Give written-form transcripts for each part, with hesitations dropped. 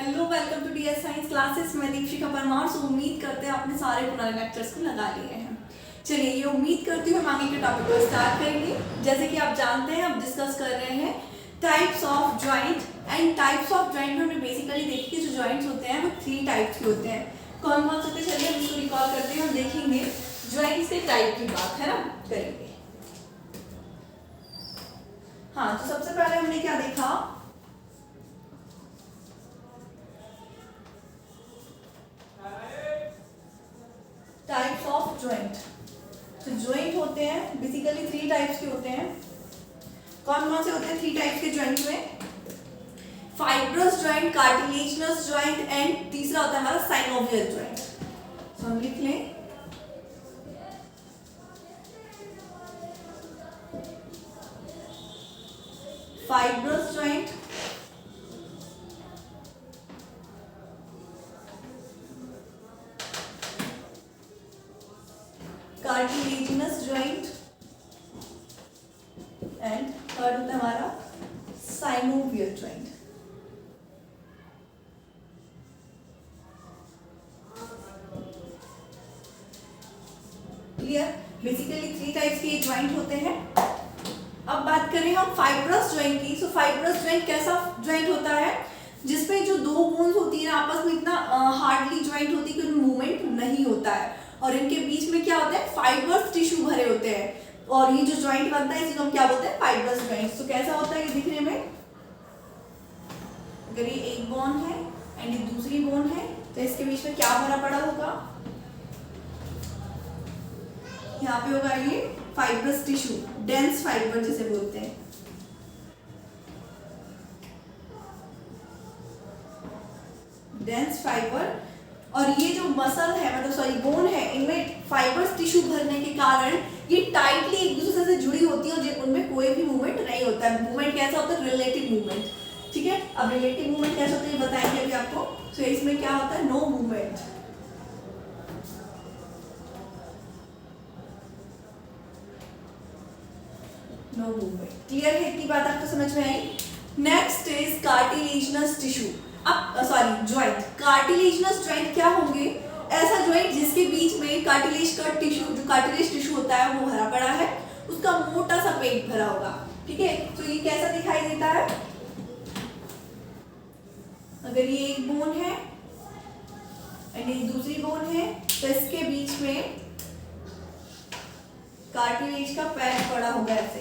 Hello, welcome to DS science classes. मैं दीक्षिका परमार। उम्मीद करते हैं आपने सारे पुराने लेक्चर्स को लगा लिए हैं। चलिए, ये उम्मीद करती हूँ हम आगे के टॉपिक को स्टार्ट करेंगे। जैसे कि आप जानते हैं, हम डिस्कस कर रहे हैं types of joint. And types of joint में हमने बेसिकली देखी कि जो ज्वाइंट्स होते हैं वो 3 टाइप्स के होते हैं। कौन कौन से होते हैं? चलिए हम इसको रिकॉल करते हैं और देखेंगे ज्वाइंट्स के टाइप की बात है ना करेंगे। हाँ, तो सबसे पहले हमने क्या देखा? Types of joint. तो ज्वाइंट होते हैं बेसिकली 3 टाइप्स के होते हैं। कौन कौन से होते हैं 3 टाइप्स के ज्वाइंट में? Fibrous joint, cartilaginous joint and तीसरा होता है हमारा साइनोवियल ज्वाइंट। तो हम लिख लें fibrous joint, cartilaginous joint and third होता है हमारा synovial joint. Clear? Basically 3 types के ज्वाइंट होते हैं। अब बात करें हम फाइब्रस ज्वाइंट की। सो फाइब्रस ज्वाइंट कैसा ज्वाइंट होता है? जिसमें जो 2 बोन्स होती है आपस में इतना हार्डली ज्वाइंट होती है कि उनमें मूवमेंट नहीं होता है, और इनके बीच में क्या होता है? फाइबर्स टिश्यू भरे होते हैं, और ये जो ज्वाइंट बनता है इसी को हम क्या बोलते हैं? Fibrous joint. तो कैसा होता है ये दिखने में? अगर ये एक बोन है एंड ये दूसरी बोन है तो इसके बीच में क्या भरा पड़ा होगा? यहाँ पे होगा ये फाइब्रस टिश्यू, डेंस फाइबर जिसे बोलते हैं। Dense fibre. और ये जो मसल है, मतलब सॉरी बोन है, इनमें फाइबर्स टिश्यू भरने के कारण ये टाइटली एक दूसरे से जुड़ी होती है और उनमें कोई भी मूवमेंट नहीं होता है। मूवमेंट कैसा होता है? Relative movement. ठीक है, अब रिलेटिव मूवमेंट कैसे होता है ये बताएंगे अभी आपको। तो इसमें क्या होता है? No movement. No movement. Clear है? इतनी बात आपको समझ में आई? Next is cartilaginous tissue. अब सॉरी ज्वाइंट। कार्टिलेजिनस ज्वाइंट क्या होंगे? ऐसा ज्वाइंट जिसके बीच में कार्टिलेज का टिश्यू, जो कार्टिलेज टिश्यू होता है वो भरा पड़ा है, उसका मोटा सा पेट भरा होगा। ठीक है, तो ये कैसा दिखाई देता है? अगर ये एक बोन है एंड ये दूसरी बोन है तो इसके बीच में कार्टिलेज का पैड पड़ा होगा ऐसे,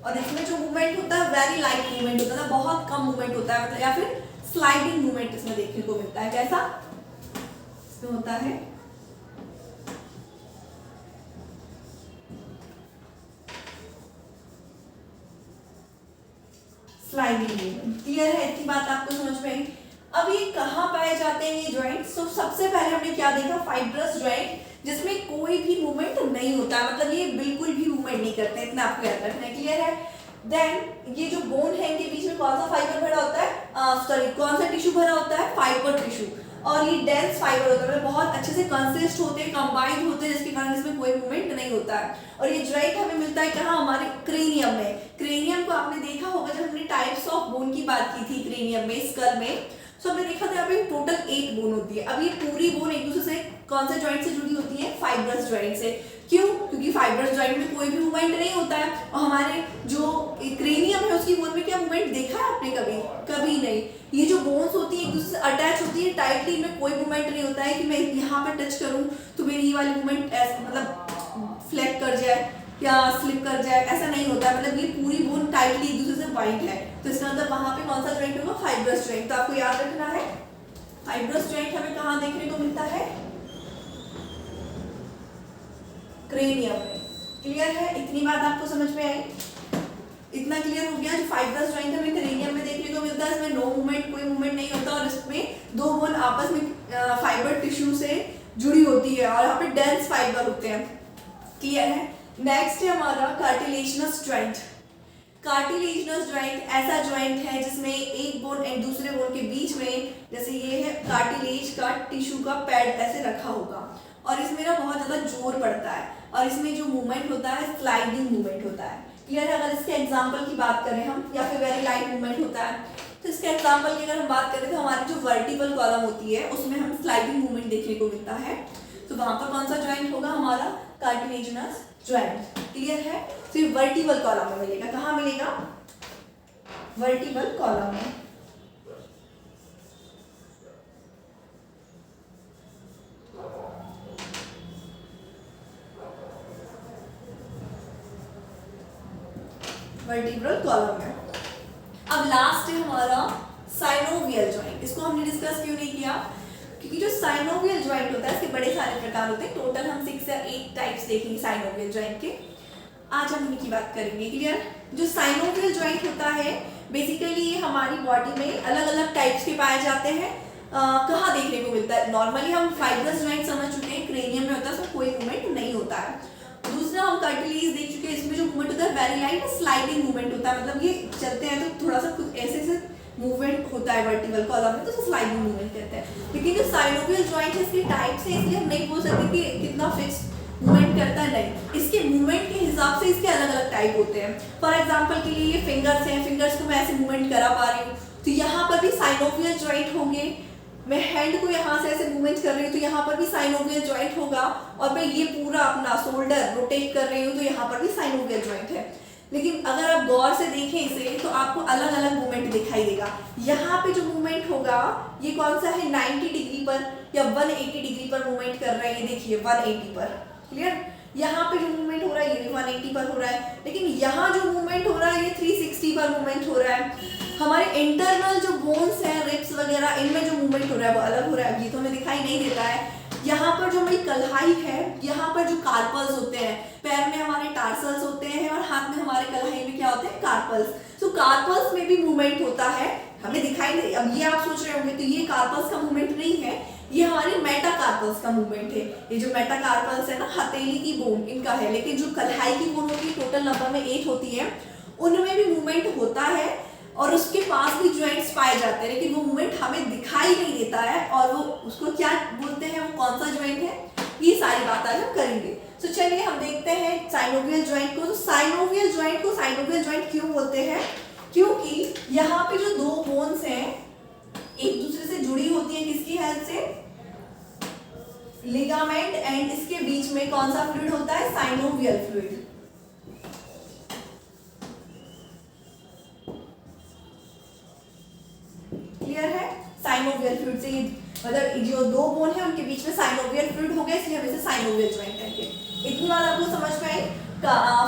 और इसमें जो मूवमेंट होता है वेरी लाइट मूवमेंट होता है, बहुत कम मूवमेंट होता है, मतलब या फिर स्लाइडिंग मूवमेंट इसमें देखने को मिलता है। कैसा इसमें होता है? Sliding movement. क्लियर है? इतनी बात आपको समझ में आई? अब ये कहाँ पाए जाते हैं ये ज्वाइंट्स? तो सबसे पहले हमने क्या देखा? फाइब्रस ज्वाइंट जिसमें कोई भी मूवमेंट नहीं होता, मतलब ये बिल्कुल भी मूवमेंट नहीं करते, इतना आपको याद रखना है। क्लियर है? देन ये जो बोन है इनके बीच में कौन सा फाइबर भरा होता है? सॉरी, कौन सा टिश्यू भरा होता है? Fibre tissue. और ये डेंस फाइबर होता है, मतलब बहुत अच्छे से कंसिस्ट होते हैं, कंबाइंड होते हैं, जिसके कारण इसमें कोई मूवमेंट नहीं होता है। और ये ज्वाइंट हमें मिलता है कहाँ? हमारे क्रेनियम में। क्रेनियम को आपने देखा होगा जब हमने टाइप्स ऑफ बोन की बात की थी क्रेनियम में, स्कल में। सो हमने देखा था यहाँ पे टोटल 8 बोन होती है। अब ये पूरी बोन एक दूसरे से कौन से ज्वाइंट से जुड़ी होती है? फाइब्रस ज्वाइंट से। क्यों? क्योंकि फाइब्रस ज्वाइंट में कोई भी मूवमेंट नहीं होता है, और हमारे जो क्रेनियम है उसकी बोन में क्या मूवमेंट देखा है आपने कभी? कभी नहीं। ये जो बोन्स होती है एक दूसरे से अटैच होती है टाइटली, इनमें कोई मूवमेंट नहीं होता है कि मैं यहाँ पे टच करूँ तो मेरी ये वाली मूवमेंट मतलब फ्लैग कर जाए या स्लिप कर जाए, ऐसा नहीं होता है। मतलब ये पूरी बोन टाइटली एक दूसरे से बाइंड है, तो इसका मतलब वहां पे कौन सा ज्वाइंट होगा? Fibrous joint. तो आपको याद रखना है फाइब्रस ज्वाइंट हमें कहाँ देखने को मिलता है? क्रेनियम में। क्लियर है? इतनी बात आपको समझ में आई? इतना क्लियर हो गया? जो फाइब्रस ज्वाइंट हमें क्रेनियम में देखने को मिलता है, इसमें नो मूवमेंट, कोई मूवमेंट नहीं होता, और इसमें 2 बोन आपस में फाइबर टिश्यू से जुड़ी होती है, और यहाँ पे डेंस फाइबर होते हैं। क्लियर है? नेक्स्ट है हमारा कार्टिलेजिनस ज्वाइंट। कार्टिलेजिनस ज्वाइंट ऐसा ज्वाइंट है जिसमें एक बोन एंड दूसरे बोन के बीच में, जैसे ये है कार्टिलेज का टिश्यू का पैड ऐसे रखा होगा, और इसमें ना बहुत ज्यादा जोर पड़ता है, और इसमें जो मूवमेंट होता है स्लाइडिंग मूवमेंट होता है। क्लियर है? अगर इसके एग्जांपल की बात करें हम, या फिर वेरी लाइट मूवमेंट होता है, तो इसके एग्जांपल की अगर हम बात करें तो हमारी जो वर्टिकल कॉलम होती है उसमें हम स्लाइडिंग मूवमेंट देखने को मिलता है, तो वहां पर कौन सा जॉइंट होगा, हमारा कार्टिलेजिनस जॉइंट। क्लियर है? तो ये वर्टिकल कॉलम में मिलेगा। कहाँ मिलेगा? वर्टिकल कॉलम में। वर्टिब्रल कॉलम है। अब लास्ट है हमारा साइनोवियल जॉइंट। इसको हमने डिस्कस क्यों नहीं किया? क्योंकि जो साइनोवियल जॉइंट होता है इसके बड़े सारे प्रकार होते हैं। टोटल हम 6 या 8 टाइप्स देखेंगे साइनोवियल जॉइंट के। आज हम इनकी बात करेंगे। क्लियर? जो साइनोवियल जॉइंट होता है बेसिकली ये हमारी बॉडी में अलग अलग टाइप्स के पाए जाते हैं। कहाँ देखने को मिलता है? नॉर्मली हम फाइब्रस जॉइंट समझ चुके हैं, क्रेनियम में होता है, उसमें कोई मूवमेंट नहीं होता है। दूसरा हम कार्टिलेज देख चुके हैं, इसमें जो मूवमेंट होता है वेरी लाइट स्लाइडिंग मूवमेंट होता है, मतलब ये चलते हैं तो थोड़ा सा खुद ऐसे से मूवमेंट होता है वर्टिकल कॉलम में, तो उसे स्लाइडिंग मूवमेंट कहते हैं। लेकिन जो साइनोवियल जॉइंट है इसके टाइप से इसलिए हम नहीं बोल सकते कि कितना फिक्स मूवमेंट करता है, नहीं, इसके मूवमेंट के हिसाब से इसके अलग अलग टाइप होते हैं। फॉर एग्जाम्पल के लिए ये फिंगर्स हैं, फिंगर्स को मैं ऐसे मूवमेंट करा पा रही हूँ तो यहाँ पर भी साइनोवियल जॉइंट होंगे। मैं हैंड को यहाँ से ऐसे मूवमेंट कर रही हूँ तो यहाँ पर भी साइनोवियल जॉइंट होगा, और मैं ये पूरा अपना शोल्डर रोटेट कर रही हूँ तो यहाँ पर भी साइनोवियल जॉइंट है। लेकिन अगर आप गौर से देखें इसे तो आपको अलग अलग मूवमेंट दिखाई देगा। यहाँ पे जो मूवमेंट होगा ये कौन सा है, 90 डिग्री पर या 180 डिग्री पर मूवमेंट कर रहा है, ये देखिए 180 पर। क्लियर? यहाँ पे जो मूवमेंट हो रहा है ये भी 180 पर हो रहा है, लेकिन यहाँ जो मूवमेंट हो रहा है ये 360 पर मूवमेंट हो रहा है। हमारे इंटरनल जो बोन्स हैं, रिब्स वगैरह, इनमें जो मूवमेंट हो रहा है वो अलग हो रहा है, ये तो हमें दिखाई नहीं देता है। यहाँ पर जो हमारी कलाई है, यहाँ पर जो कार्पल्स होते हैं, पैर में हमारे टार्सल्स होते हैं और हाथ में हमारे कलाई में क्या होते हैं, कार्पल्स। तो कार्पल्स में भी मूवमेंट होता है, हमें दिखाई नहीं। अब ये आप सोच रहे होंगे तो ये कार्पल्स का मूवमेंट नहीं है, ये हमारे मेटाकार्पल्स का मूवमेंट है। ये जो मेटाकार्पल्स है ना, हथेली की बोन इनका है, लेकिन जो कलाई की बोन होती है टोटल नंबर में 8 होती है, उनमें भी मूवमेंट होता है और उसके पास भी जॉइंट्स पाए जाते हैं, लेकिन वो मूवमेंट हमें दिखाई नहीं देता है। और वो उसको क्या बोलते हैं, वो कौन सा जॉइंट है, ये सारी बात आज हम करेंगे। तो चलिए हम देखते हैं साइनोवियल जॉइंट को। तो साइनोवियल जॉइंट को साइनोवियल जॉइंट क्यों बोलते हैं? क्योंकि यहाँ पे जो दो बोन्स हैं एक दूसरे से जुड़ी होती है, किसकी हेल्प से, लिगामेंट, एंड इसके बीच में कौन सा फ्लूइड होता है, साइनोवियल फ्लूइड। क्लियर है? साइनोवियल फ्लूइड से मतलब जो दो बोन है उनके बीच में साइनोवियल फ्लूइड हो गया, इसलिए हम इसे साइनोवियल जॉइंट कहेंगे। इतनी बात आपको समझ में आई?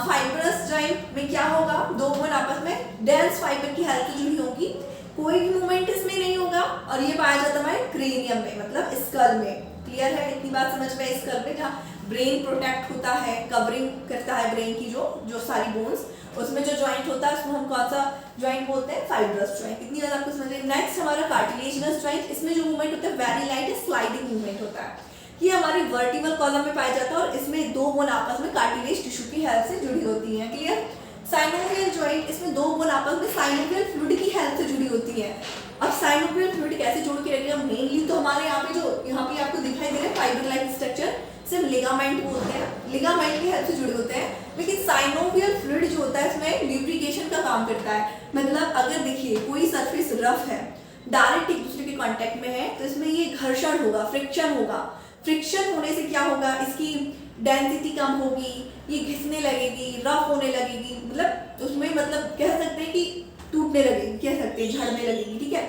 फाइब्रस जॉइंट में क्या होगा, दो बोन आपस में डेंस फाइबर की हेल्प से जुड़ी होगी, कोई भी मूवमेंट इसमें नहीं होगा, और ये पाया जाता है हमारे क्रेनियम में, मतलब स्कल में। क्लियर है? इतनी बात समझ में? स्कल में जहाँ ब्रेन प्रोटेक्ट होता है, कवरिंग करता है ब्रेन की जो सारी बोन्स, उसमें जो जॉइंट होता है उसको हम कौन सा जॉइंट बोलते हैं, फाइब्रस जॉइंट। इतनी बात आपको समझ में? नेक्स्ट हमारा कार्टिलेजिनस जॉइंट। इसमें जो मूवमेंट होता है वेरी लाइट स्लाइडिंग मूवमेंट होता है, ये हमारी वर्टिकल कॉलम में पाया जाता है और इसमें दो बोन आपस में कार्टिलेज टिश्यू की हेल्प से जुड़ी होती हैं। क्लियर? साइनोवियल जॉइंट, इसमें दो बोन आपस में साइनोवियल फ्लूइड की हेल्प से जुड़ी होती है। अब साइनोवियल फ्लूइड कैसे जोड़ के रखेगा, मेनली तो हमारे यहाँ पे जो यहाँ पे आपको दिखाई दे रहा है फाइबर लाइक स्ट्रक्चर, सिर्फ लिगामेंट बोलते हैं, लिगामेंट की हेल्प से जुड़े होते हैं। लेकिन साइनोवियल फ्लूइड जो होता है इसमें ल्यूब्रिकेशन का काम करता है। मतलब अगर देखिए कोई सरफेस रफ है, डायरेक्ट एक दूसरे के कांटेक्ट में है, तो इसमें ये घर्षण होगा, फ्रिक्शन होगा। फ्रिक्शन होने से क्या होगा, इसकी डेंसिटी कम होगी, ये घिसने लगेगी, रफ होने लगेगी, मतलब उसमें मतलब कह सकते हैं कि टूटने लगेगी, कह सकते हैं झड़ने लगेगी। ठीक है?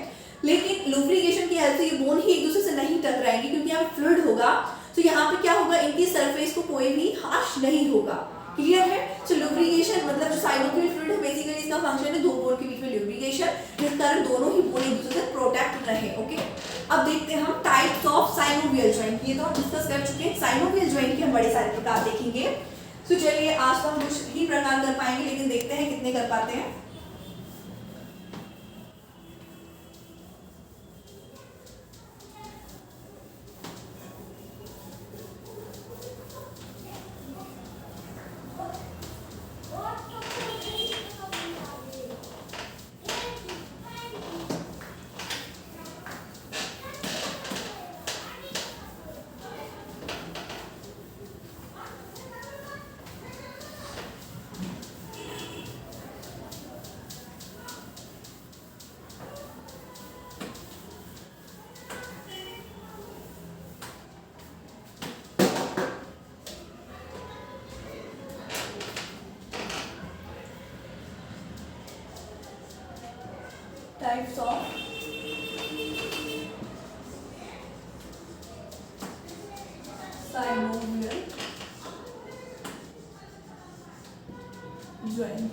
लेकिन लुब्रिकेशन की हेल्प से ये बोन ही एक दूसरे से नहीं टकराएंगी, क्योंकि यहाँ फ्लूइड होगा, तो यहाँ पे क्या होगा, इनकी सरफेस को कोई भी हार्श नहीं होगा। क्लियर है? तो लुब्रिकेशन मतलब जो साइनोवियल फ्लूइड है बेसिकली इसका फंक्शन है दो बोन के बीच में लुब्रिकेशन, जिस कारण दोनों ही बोन एक दूसरे से प्रोटेक्ट रहे। ओके, अब देखते हैं हम टाइप्स ऑफ साइनोवियल जॉइंट। ये तो हम डिस्कस कर चुके हैं, साइनोवियल जॉइंट के हम बड़े सारे प्रकार देखेंगे। तो चलिए आज तो हम कुछ ही प्रकार कर पाएंगे, लेकिन देखते हैं कितने कर पाते हैं। Types of synovial joint.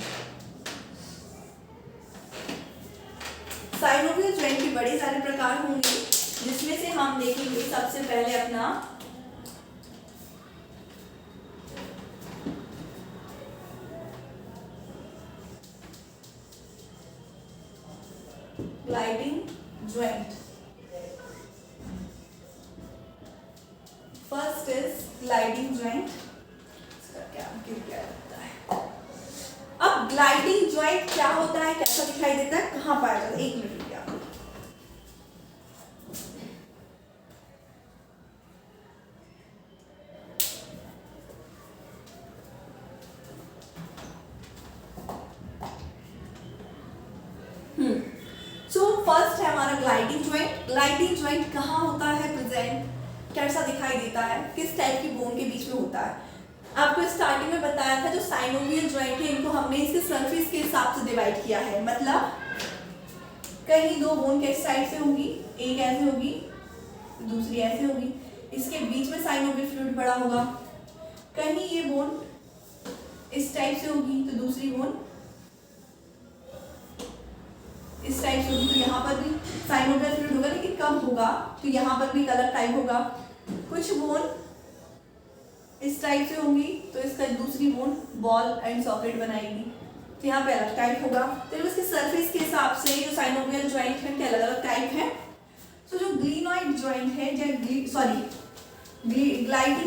Synovial joint के बड़े सारे प्रकार होंगे, जिसमें से हम देखेंगे सबसे पहले अपना gliding joint. First is gliding joint. इसका क्या होता है? अब ग्लाइडिंग ज्वाइंट क्या होता है, कैसा दिखाई देता है, कहां पाया जाता है? एक मिनट रुकिए आप। सो फर्स्ट है हमारा ग्लाइडिंग ज्वाइंट। ग्लाइडिंग ज्वाइंट कहाँ होता है प्रेजेंट, कैसा दिखाई देता है, किस टाइप की बोन के बीच में होता है? आपको स्टार्टिंग में बताया था जो साइनोवियल ज्वाइंट है इनको हमने इसके सरफेस के हिसाब से डिवाइड किया है। मतलब कहीं दो बोन किस साइड से होगी, एक ऐसे होगी दूसरी ऐसे होगी, इसके बीच में साइनोवियल फ्लूइड पड़ा होगा। कहीं ये बोन इस टाइप से होगी तो दूसरी बोन इस टाइप से होगी, तो यहाँ पर भी साइनोवियल फ्लूइड होगा लेकिन कम होगा, तो यहाँ पर भी अलग टाइप होगा। कुछ बोन इस टाइप से होंगी तो इसका दूसरी बोन बॉल एंड सॉकेट बनाएगी, तो यहाँ पे अलग टाइप होगा। तो इसके सरफेस के हिसाब से जो साइनोवियल ज्वाइंट है उनके अलग अलग टाइप है। तो जो ग्लिनॉइड ज्वाइंट है ग्लाइडिंग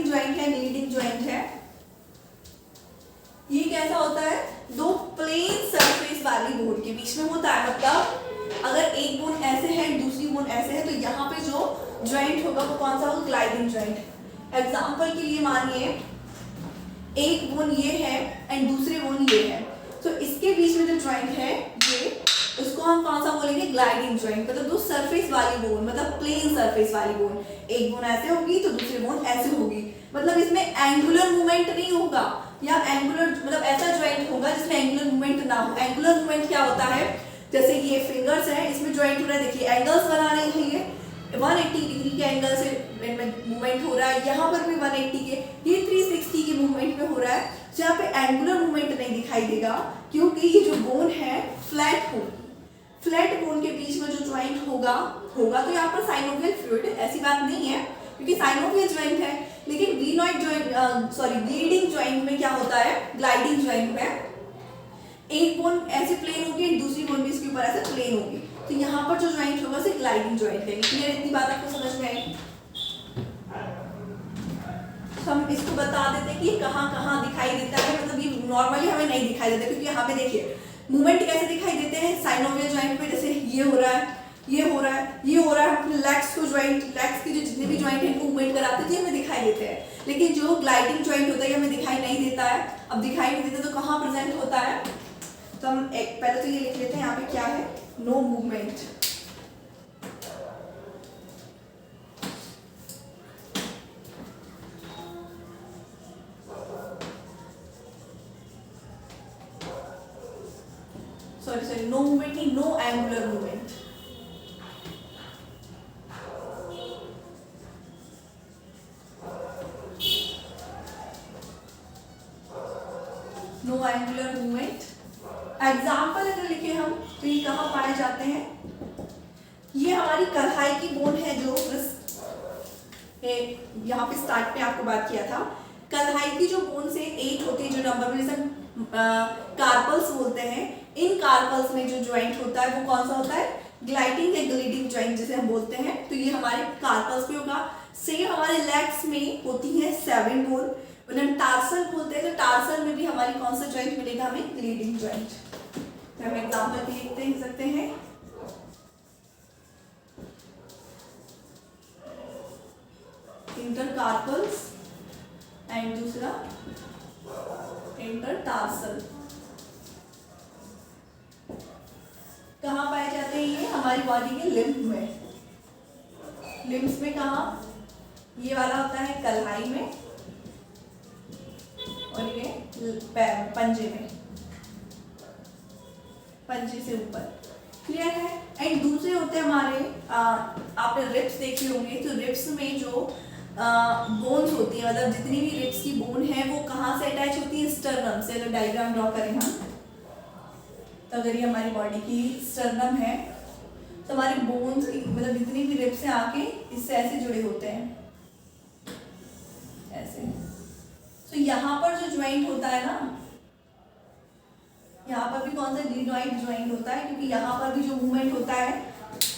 ज्वाइंट है, ग्लीडिंग ज्वाइंट है, ये कैसा होता है, दो प्लेन सरफेस वाली बोन के बीच में होता है। मतलब अगर एक बोन ऐसे है दूसरी बोन ऐसे है तो यहाँ पे जो ज्वाइंट होगा वो कौन सा होगा, ग्लाइडिंग ज्वाइंट। एग्जांपल के लिए मानिए एक बोन ये है एंड दूसरी बोन ये है, तो इसके बीच में जो ज्वाइंट है ये, उसको हम कौन सा बोलेंगे, ग्लाइडिंग ज्वाइंट। मतलब दो सरफेस वाली बोन, मतलब प्लेन सरफेस वाली बोन, एक बोन ऐसे होगी तो दूसरी बोन ऐसे होगी। मतलब इसमें एंगुलर मूवमेंट नहीं होगा, या एंगुलर मतलब ऐसा ज्वाइंट होगा जिसमें एंगुलर मूवमेंट ना हो। एंगुलर मूवमेंट क्या होता है, जैसे ये फिंगर्स है इसमें ज्वाइंट हो रहा है, देखिए एंगल्स बना रहे हैं, ये 180 डिग्री के एंगल से मूवमेंट हो रहा है, यहाँ पर भी 180 के, ये 360 के मूवमेंट में हो रहा है। जहाँ पे एंगुलर मूवमेंट नहीं दिखाई देगा क्योंकि ये जो बोन है फ्लैट होगी। फ्लैट बोन के बीच में जो ज्वाइंट होगा तो यहाँ पर साइनोवियल फ्लूइड, ऐसी बात नहीं है क्योंकि साइनोवियल ज्वाइंट है। लेकिन ग्लिनॉइड ज्वाइंट ग्लीडिंग ज्वाइंट में क्या होता है, ग्लाइडिंग ज्वाइंट में एक बोन ऐसे प्लेन होगी, दूसरी बोन भी इसके ऊपर ऐसे प्लेन होगी, तो यहाँ पर जो ज्वाइंट होगा उसे ग्लाइडिंग ज्वाइंट है। क्लियर, इतनी बात आपको समझ में आई? तो हम इसको बता देते हैं कि ये कहाँ कहाँ दिखाई देता है। मतलब ये नॉर्मली हमें नहीं दिखाई देता क्योंकि यहाँ पे देखिए मूवमेंट कैसे दिखाई देते हैं साइनोवियल ज्वाइंट पे, जैसे ये हो रहा है, ये हो रहा है, ये हो रहा है। हम लेग्स को ज्वाइंट, लेग्स के जो जितने भी ज्वाइंट हैं मूवमेंट कराते थे हमें दिखाई देते हैं, लेकिन जो ग्लाइडिंग ज्वाइंट होता है हमें दिखाई नहीं देता है। अब दिखाई नहीं देता तो कहाँ प्रेजेंट होता है, तो हम पहले तो ये लिख लेते हैं यहाँ पे क्या है, no movement. Sorry no movement नहीं, no angular movement. No angular movement. Example अगर लिखे हम तो ये कहाँ पाए जाते हैं, ये हमारी कलाई की बोन है जो यहाँ पे स्टार्ट पे आपको बात किया था। कलाई की जो बोन से 8 होती है, जो नंबर में जैसे कार्पल्स बोलते हैं, इन कार्पल्स में जो ज्वाइंट होता है वो कौन सा होता है, ग्लाइडिंग या ग्लीडिंग ज्वाइंट जिसे हम बोलते हैं। तो ये हमारे कार्पल्स पे होगा। सेम हमारे लेग्स में होती है 7 बोन, उन्हें टार्सल बोलते हैं। तो टार्सल में भी हमारी कौन सा ज्वाइंट मिलेगा हमें, ग्लीडिंग ज्वाइंट। तो हम एग्जाम्पल लिख सकते हैं, इंटरकार्पल्स एंड दूसरा इंटरटार्सल। कहाँ पाए जाते हैं ये, हमारी बॉडी के लिम्फ में। लिम्फ्स में कहाँ, ये वाला होता है कलाई में और ये पंजे में, पंजे से ऊपर। क्लियर है। एंड दूसरे होते हैं हमारे आपने रिब्स देखे होंगे, तो रिब्स में जो बोन्स होती है, मतलब जितनी भी रिब्स की बोन है वो कहाँ से अटैच होती है, स्टर्नम से। अगर डायग्राम ड्रॉ करें हम, तो अगर ये हमारी बॉडी की स्टर्नम है तो हमारे बोन्स मतलब जितनी भी रिब्स हैं आके इससे ऐसे जुड़े होते हैं, ऐसे। तो यहाँ पर जो ज्वाइंट होता है ना, यहाँ पर भी कौन सा ग्लिनॉइड ज्वाइंट होता है, क्योंकि यहाँ पर भी जो मूवमेंट होता है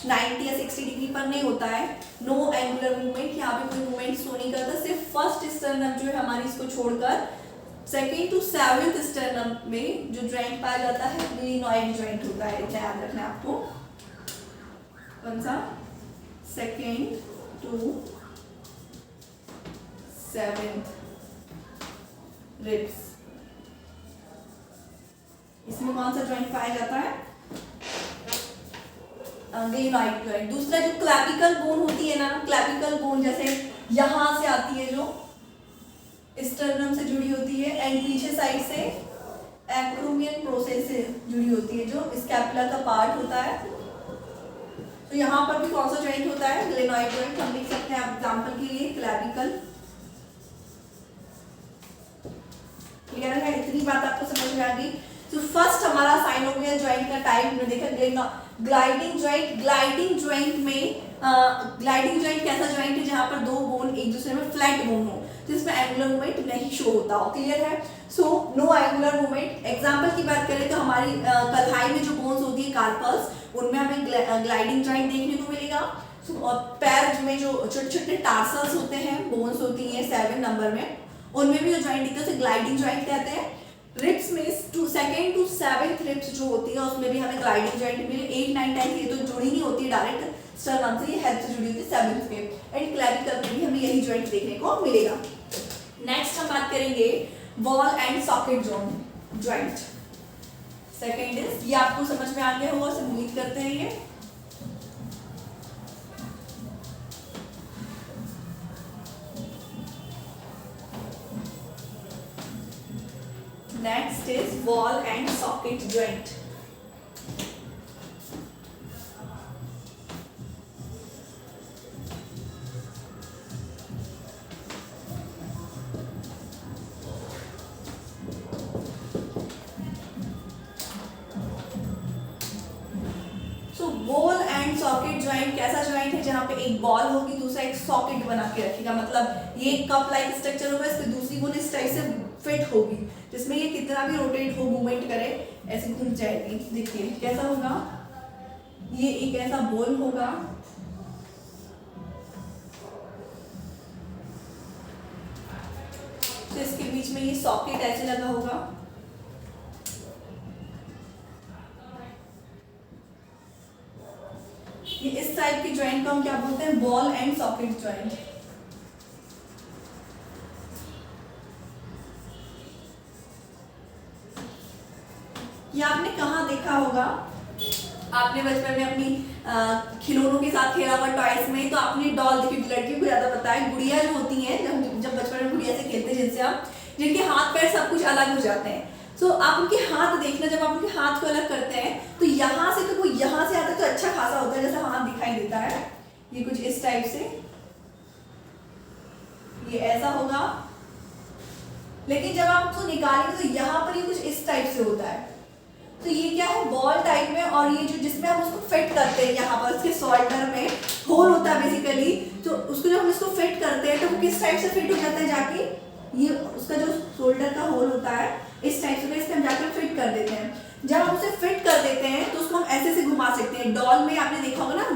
90 या 60 डिग्री पर नहीं होता है, नो एंगुलर मूवमेंट, यहाँ पे कोई मूवमेंट शो नहीं करता। सिर्फ फर्स्ट स्टर्नम जो है हमारी, इसको छोड़कर सेकेंड टू सेवेंथ स्टर्नम में जो ज्वाइंट पाया जाता है ग्लिनॉइड ज्वाइंट होता है। इतना याद रखना है आपको। कौन सा? सेकेंड टू सेवेंथ रिब्स, इसमें कौन सा ज्वाइंट पाया जाता है, ग्लिनॉइड ज्वाइंट। दूसरा जो क्लैविकल बोन होती है ना, क्लैविकल बोन जैसे यहां से आती है, जो स्टर्नम से जुड़ी होती है, एंड पीछे साइड से एक्रोमियन प्रोसेस से जुड़ी होती है, जो स्कैपुला का पार्ट होता है। तो यहाँ पर भी कौन सा ज्वाइंट होता है, ग्लिनॉइड ज्वाइंट। हम लिख सकते हैं एग्जांपल के लिए क्लैविकल। क्लियर है, इतनी बात आपको समझ में आ गई। तो फर्स्ट हमारा साइनोवियल ज्वाइंट का टाइप हमने देखा, ग्लाइडिंग ज्वाइंट। ग्लाइडिंग ज्वाइंट में ग्लाइडिंग ज्वाइंट कैसा ज्वाइंट है, जहां पर दो बोन एक दूसरे में फ्लैट बोन हो, जिसमें एंगुलर मूवमेंट नहीं शो होता हो। क्लियर है। So no angular movement. Example की बात करें तो हमारी कलाई में जो बोन्स होती है कार्पल्स, उनमें हमें ग्लाइडिंग ज्वाइंट देखने को मिलेगा। और पैर में जो छोटे छोटे टार्सल्स होते हैं, बोन्स होती हैं 7 नंबर में, उनमें भी जो ज्वाइंट दिखते हैं उसे ग्लाइडिंग ज्वाइंट कहते हैं। रिब्स में सेकेंड टू सेवेंथ रिब्स जो होती है उसमें भी हमें ग्लाइडिंग ज्वाइंट मिले। 8, 9, 10 ये तो जुड़ी नहीं होती है डायरेक्ट स्टर्नम से, ये हेड से जुड़ी होती है 7th पे। एंड क्लैविकल में भी हमें यही ज्वाइंट देखने को मिलेगा। नेक्स्ट हम बात करेंगे ball and socket joint. Second is, ये आपको समझ में आ गया होगा, उम्मीद करते हैं ये। Next is ball and socket joint. So ball and socket joint कैसा ज्वाइंट है, जहाँ पे एक बॉल होगी, दूसरा एक सॉकेट बना के रखेगा। मतलब ये कप लाइक स्ट्रक्चर होगा, इस पे दूसरी बोन इस टाइप से फिट होगी, जिसमें ये कितना भी रोटेट हो, मूवमेंट करे, ऐसे घूम जाएगी। देखिए कैसा होगा, ये एक ऐसा बॉल होगा, तो इसके बीच में ये सॉकेट ऐसे लगा होगा। ये इस टाइप की ज्वाइंट को हम क्या बोलते हैं, बॉल एंड सॉकेट ज्वाइंट। ये आपने कहाँ देखा होगा, आपने बचपन में अपनी खिलौनों के साथ खेला हुआ टॉयज में, तो आपने डॉल देखी, लड़कियों को ज्यादा पता है, गुड़िया जो होती हैं, जब बचपन में गुड़िया से खेलते हैं, जिनसे आप जिनके हाथ पैर सब कुछ अलग हो जाते हैं। तो आप उनके हाथ देखना, जब आप उनके हाथ को अलग करते हैं तो यहाँ से तो वो यहाँ से आता है तो अच्छा खासा होता है, जैसा हाथ दिखाई देता है, ये कुछ इस टाइप से, ये ऐसा होगा। लेकिन जब आप उसको निकालेंगे तो यहाँ पर ये कुछ इस टाइप से होता है। तो ये क्या है, बॉल टाइप में, और ये जो जिसमें हम उसको फिट करते हैं, यहाँ पर उसके शोल्डर में होल होता है बेसिकली, तो उसको जब हम इसको फिट करते हैं तो वो किस टाइप से फिट हो जाता है, जाके ये उसका जो शोल्डर का होल होता है इस टाइप से, इससे हम जाकर फिट कर देते हैं। जब हम उसे फिट कर देते हैं तो उसको हम ऐसे से घुमा सकते हैं। डॉल में आपने देखा होगा ना,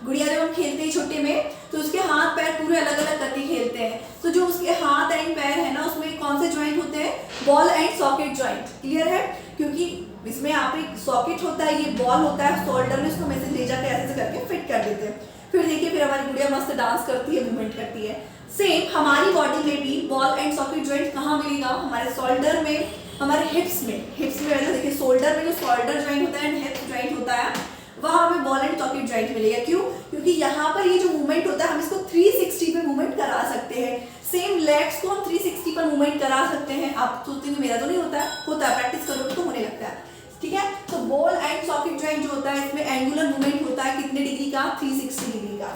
गुड़िया जब हम खेलते हैं छोटे में, तो उसके हाथ पैर पूरे अलग अलग करके खेलते हैं। तो जो उसके हाथ एंड पैर है ना, उसमें कौन से ज्वाइंट होते हैं, ball and socket joint. Clear है, क्योंकि इसमें यहाँ पे एक सॉकेट होता है, ये बॉल होता है शोल्डर में, इसको मैसेज ले जाकर ऐसे करके फिट कर देते हैं। फिर देखिए, फिर हमारी गुड़िया मस्त डांस करती है, मूवमेंट करती है। सेम हमारी बॉडी में भी बॉल एंड सॉकेट ज्वाइंट कहाँ मिलेगा, हमारे शोल्डर में, हमारे हिप्स में ऐसा देखिए, शोल्डर में जो शोल्डर ज्वाइंट होता है एंड हिप ज्वाइंट होता है, वहाँ हमें बॉल एंड सॉकेट ज्वाइंट मिलेगा। क्यों? क्योंकि यहाँ पर ये जो मूवमेंट होता है, हम इसको 360 पे मूवमेंट करा सकते हैं। सेम लेग्स को हम 360 पर मूवमेंट करा सकते हैं। आप सोचते हैं मेरा तो नहीं होता है, प्रैक्टिस करोगे तो होने लगता है। ठीक है। तो बॉल एंड सॉकेट ज्वाइंट जो होता है इसमें एंगुलर मूवमेंट होता है कितने डिग्री का, 360 डिग्री का।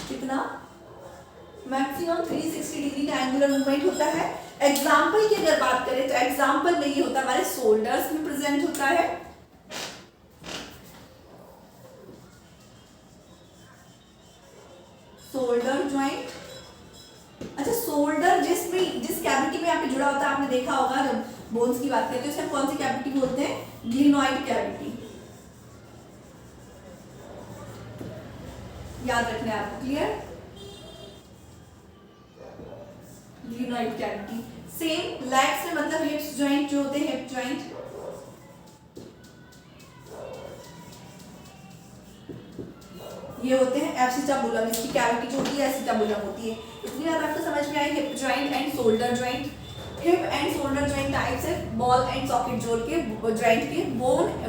कितना, मैक्सिमम 360 डिग्री का एंगुलर मूवमेंट होता है। एग्जाम्पल की अगर बात करें तो एग्जाम्पल में ये होता है हमारे शोल्डर्स में प्रेजेंट होता है। शोल्डर ज्वाइंट, अच्छा शोल्डर जिस कैविटी में आपके जुड़ा होता है, आपने देखा होगा जब बोन्स की बात करते हैं उसमें कौन सी कैविटी बोलते हैं, ग्लिनॉइड कैविटी, याद रखना है आपको, clear, glenoid cavity. Same legs में मतलब हिप्स ज्वाइंट जो होते हैं, हिप ज्वाइंट, ये होते हैं एसिटाबुलम, इसकी कैविटी जो होती है एसिटाबुलम होती है। इतनी बात आपको समझ में आई, hip joint and shoulder joint. Hip and shoulder joint types है बॉल एंड सॉकेट ज्वाइंट के।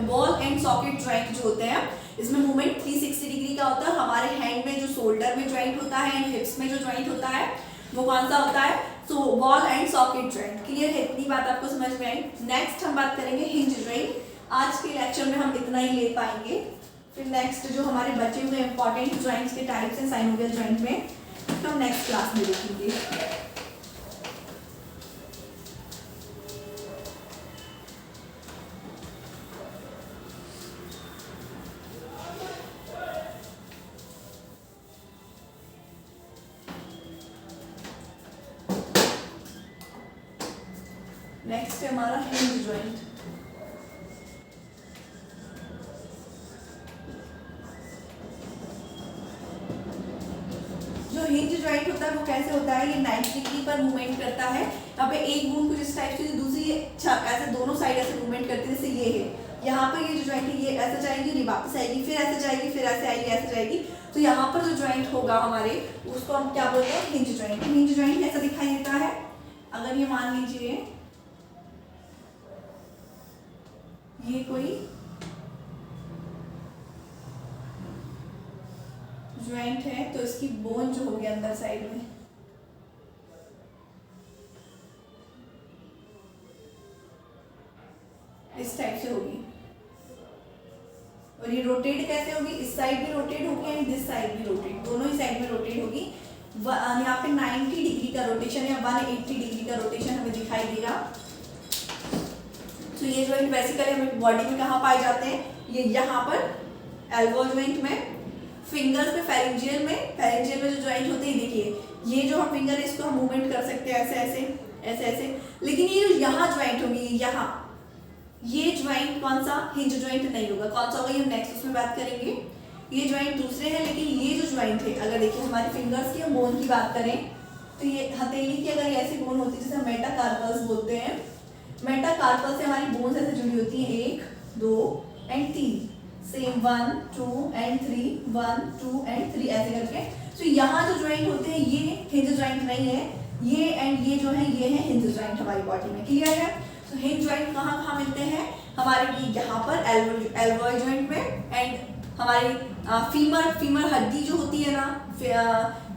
बॉल एंड सॉकेट ज्वाइंट जो होते हैं इसमें मूवमेंट 360 डिग्री का होता है। हमारे हैंड में जो शोल्डर में ज्वाइंट होता है एंड हिप्स में जो ज्वाइंट होता है वो कौन सा होता है, सो ball and socket joint. Clear है, इतनी बात आपको समझ में आई। नेक्स्ट हम बात करेंगे हिंज ज्वाइंट। आज के लेक्चर में हम इतना ही ले पाएंगे, फिर नेक्स्ट जो हमारे बचे हुए इंपॉर्टेंट ज्वाइंट्स के टाइप्स हैं साइनोवियल ज्वाइंट में, तो हम नेक्स्ट क्लास में देखेंगे। नेक्स्ट है हमारा हिंज ज्वाइंट। जो हिंज ज्वाइंट होता है वो कैसे होता है, ये 90 डिग्री पर मूवमेंट करता है। यहाँ पे एक बोन को जिस टाइप से दूसरी ऐसे दोनों साइड ऐसे मूवमेंट करती है, जैसे ये है। यहाँ पर ये जो ज्वाइंट है ये ऐसे जाएगी, ये वापस आएगी, फिर ऐसे जाएगी, फिर ऐसे आएगी, ऐसे जाएगी। तो यहाँ पर जो ज्वाइंट होगा हमारे उसको हम क्या बोलते हैं, हिंज ज्वाइंट। हिंज ज्वाइंट ऐसा दिखाई देता है। अगर ये मान लीजिए ये कोई ज्वाइंट है तो इसकी बोन जो होगी अंदर साइड में इस टाइप से होगी, और ये रोटेट कैसे होगी, इस साइड भी रोटेट होगी एंड दिस साइड भी रोटेट, दोनों ही साइड में रोटेट होगी। यहाँ पे 90 डिग्री का रोटेशन या 180 डिग्री का रोटेशन हमें दिखाई देगा। तो ये ज्वाइंट बेसिकली हमें बॉडी में कहाँ पाए जाते हैं, ये यहाँ पर एल्बो ज्वाइंट में, फिंगर्स में, फेरेंजियल में जो ज्वाइंट होते हैं, देखिए ये जो हम फिंगर है इसको हम मूवमेंट कर सकते हैं ऐसे ऐसे ऐसे ऐसे। लेकिन ये जो यहाँ ज्वाइंट होगी, यहाँ ये ज्वाइंट कौन सा, हिंज ज्वाइंट नहीं होगा। कौन सा होगा ये हम नेक्स्ट उसमें बात करेंगे। ये ज्वाइंट दूसरे हैं, लेकिन ये जो ज्वाइंट है, अगर देखिए हमारे फिंगर्स की हम बोन की बात करें तो ये हथेली की अगर ऐसी बोन होती है जिसे हम मेटाकार्पल्स बोलते हैं, मेटाकार्पल से हमारी बोन्स ऐसे जुड़ी होती हैं, 1 2 एंड 3, सेम 1 2 एंड 3, 1 2 एंड 3 ऐसे करके। तो यहाँ जो ज्वाइंट होते हैं ये हिंज ज्वाइंट नहीं है, ये एंड ये जो है ये है हिंज ज्वाइंट हमारी बॉडी में। क्लियर है। तो हिंज ज्वाइंट कहाँ कहाँ मिलते हैं हमारे, यहाँ पर एल्बोय ज्वाइंट में, एंड हमारी फीमर हड्डी जो होती है ना,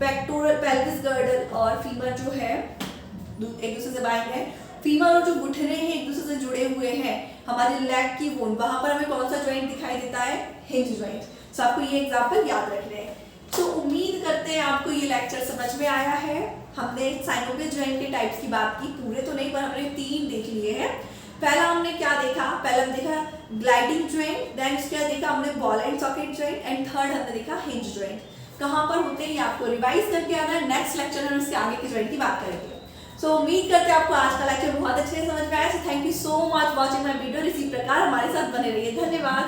पेक्टोरल पेल्विस गर्डल और फीमर जो है एक दूसरे से बाइंड है। फीमर और जो घुटने हैं एक दूसरे से जुड़े हुए हैं, हमारे लेग की बोन, वहां पर हमें कौन सा ज्वाइंट दिखाई देता है, हिंज ज्वाइंट। सो आपको ये एग्जांपल याद रखने हैं। तो उम्मीद करते हैं आपको ये लेक्चर समझ में आया है। हमने साइनोवियल ज्वाइंट के टाइप्स की बात की, पूरे तो नहीं पर हमने 3 देख लिए हैं। पहला हमने क्या देखा, पहले हम देखा ग्लाइडिंग ज्वाइंट, देन क्या देखा हमने ball and socket joint, and third हमने देखा हिंज ज्वाइंट। कहाँ पर होते हैं ये आपको रिवाइज करके आना है। नेक्स्ट लेक्चर में इसके आगे के ज्वाइंट की बात करेंगे। सो उम्मीद करते हैं आपको आज का लेक्चर बहुत अच्छे से समझ में आया। So thank you so much watching my video. इसी प्रकार हमारे साथ बने रहिए। धन्यवाद।